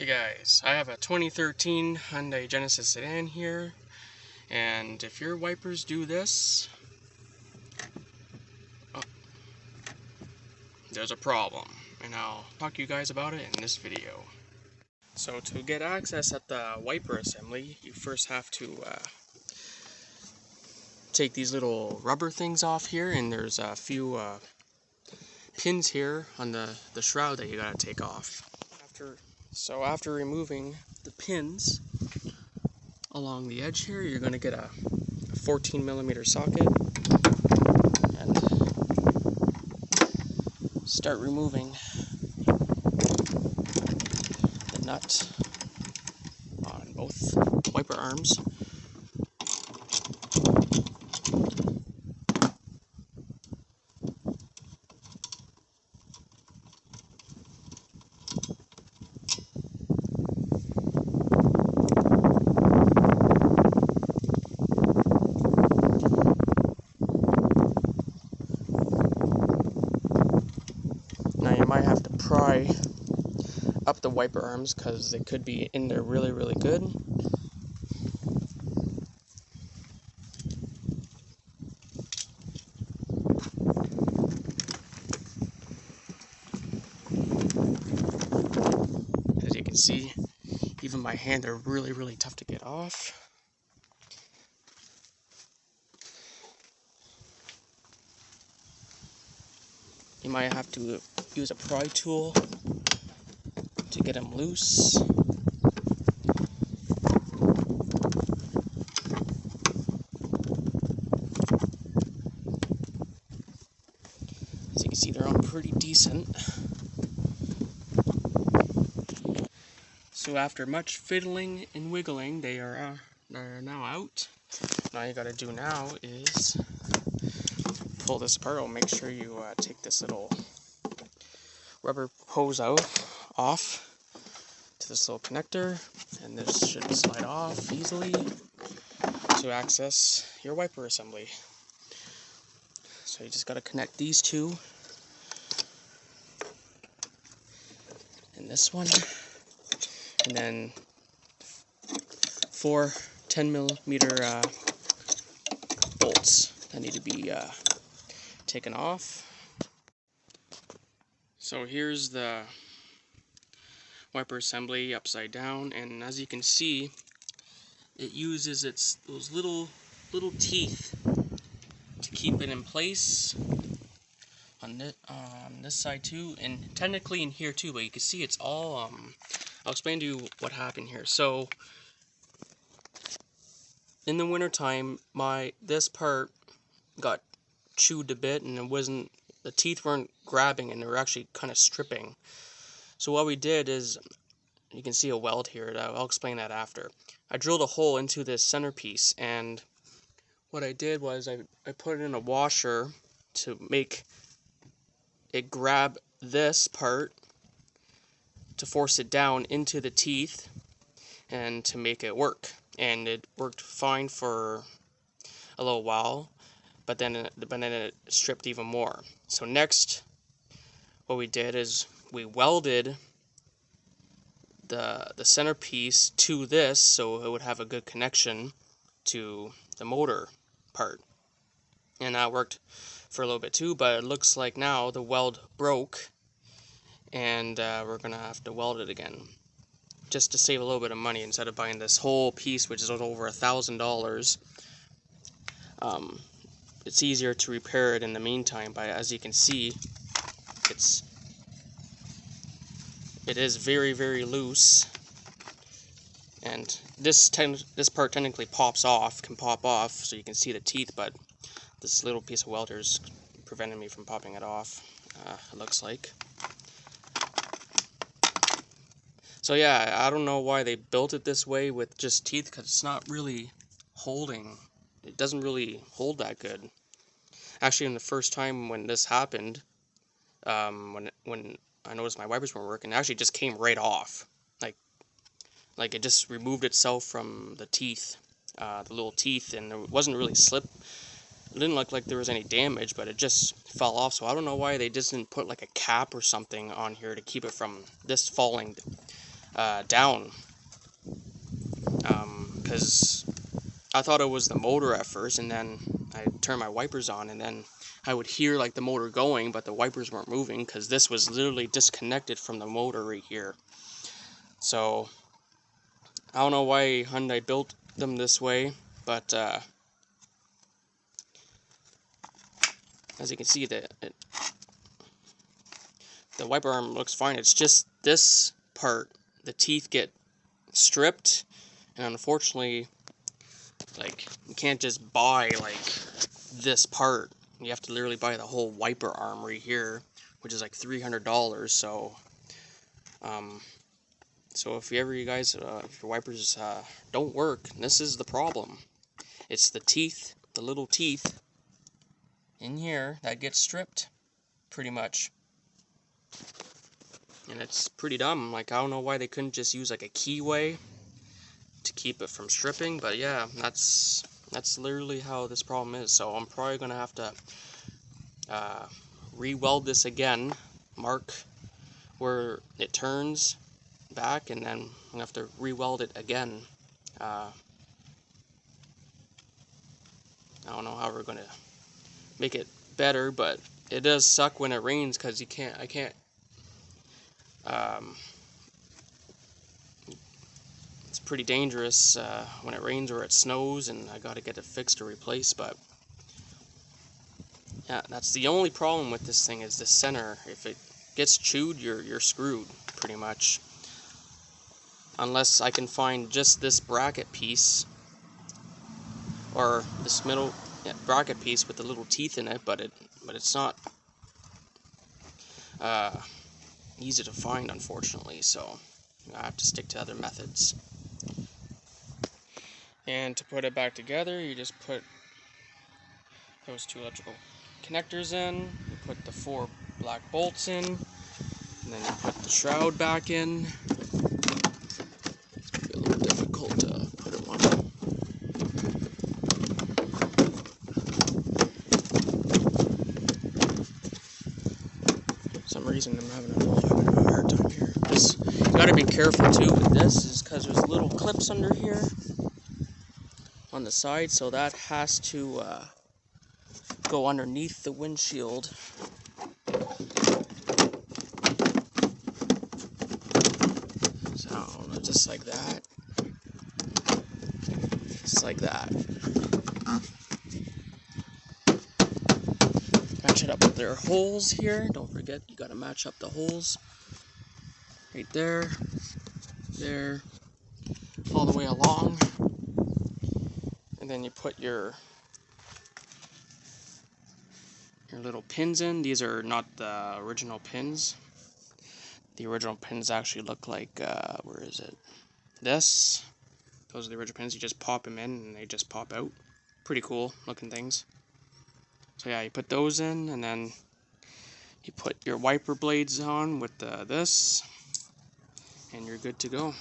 Hey guys, I have a 2013 Hyundai Genesis Sedan here, and if your wipers do this, there's a problem, and I'll talk to you guys about it in this video. So to get access at the wiper assembly, you first have to take these little rubber things off here, and there's a few pins here on the shroud that you gotta take off. After removing the pins along the edge here, you're going to get a 14mm socket and start removing the nut on both wiper arms. Now you might have to pry up the wiper arms because they could be in there really good. As you can see, even my hand, they're really tough to get off. You might have to use a pry tool to get them loose. As you can see, they're all pretty decent. So after much fiddling and wiggling, they are now out. All you gotta do now is pull this apart. I'll make sure you take this little rubber hose off to this little connector, and this should slide off easily to access your wiper assembly. So you just got to connect these two and this one, and then 4 10mm bolts that need to be taken off. So here's the wiper assembly upside down, and as you can see, it uses those little teeth to keep it in place on this side too, and technically in here too, but you can see it's all I'll explain to you what happened here. So in the winter time, this part got chewed a bit, and the teeth weren't grabbing, and they were actually kind of stripping. So what we did is, you can see a weld here, I'll explain that after. I drilled a hole into this centerpiece, and what I did was I put in a washer to make it grab this part, to force it down into the teeth and to make it work. And it worked fine for a little while, but then it stripped even more. So next, what we did is we welded the centerpiece to this so it would have a good connection to the motor part. And that worked for a little bit too, but it looks like now the weld broke, and we're gonna have to weld it again just to save a little bit of money instead of buying this whole piece, which is over $1,000. It's easier to repair it in the meantime, but as you can see, it is very loose, and this part technically can pop off, so you can see the teeth, but this little piece of welder's preventing me from popping it off, it looks like. So yeah, I don't know why they built it this way with just teeth, because it's not really holding. It doesn't really hold that good. Actually, in the first time when this happened, when I noticed my wipers weren't working, it actually just came right off. Like it just removed itself from the teeth, the little teeth, and it wasn't really slip. It didn't look like there was any damage, but it just fell off. So I don't know why they just didn't put like a cap or something on here to keep it from this falling. down, because I thought it was the motor at first, and then I turned my wipers on, and then I would hear like the motor going, but the wipers weren't moving because this was literally disconnected from the motor right here. So I don't know why Hyundai built them this way, but as you can see, the wiper arm looks fine. It's just this part, the teeth get stripped, and unfortunately, like, you can't just buy like this part. You have to literally buy the whole wiper arm right here, which is like $300. So if you guys, if your wipers don't work, this is the problem. It's the teeth, the little teeth in here that get stripped, pretty much. And it's pretty dumb. Like, I don't know why they couldn't just use like a keyway to keep it from stripping, but yeah, that's literally how this problem is. So I'm probably gonna have to re-weld this again, mark where it turns back, and then I'm gonna have to re-weld it again. I don't know how we're gonna make it better, but it does suck when it rains because I can't. It's pretty dangerous when it rains or it snows, and I gotta get it fixed or replaced. But yeah, that's the only problem with this thing, is the center. If it gets chewed, you're screwed pretty much. Unless I can find just this bracket piece, or this middle bracket piece with the little teeth in it, but it's not easy to find, unfortunately. So I have to stick to other methods. And to put it back together, you just put those two electrical connectors in, you put the 4 black bolts in, and then you put the shroud back in. It's gonna be a little difficult to put them on. For some reason I'm having a hard time here. You gotta be careful too with this, is because there's little clips under here on the side, so that has to go underneath the windshield. So just like that. Just like that. Match it up with their holes here. Don't forget, you gotta match up the holes. Right there. There. All the way along. And then you put your little pins in. These are not the original pins. The original pins actually look like, where is it? This. Those are the original pins. You just pop them in and they just pop out. Pretty cool looking things. So yeah, you put those in, and then you put your wiper blades on with this, and you're good to go.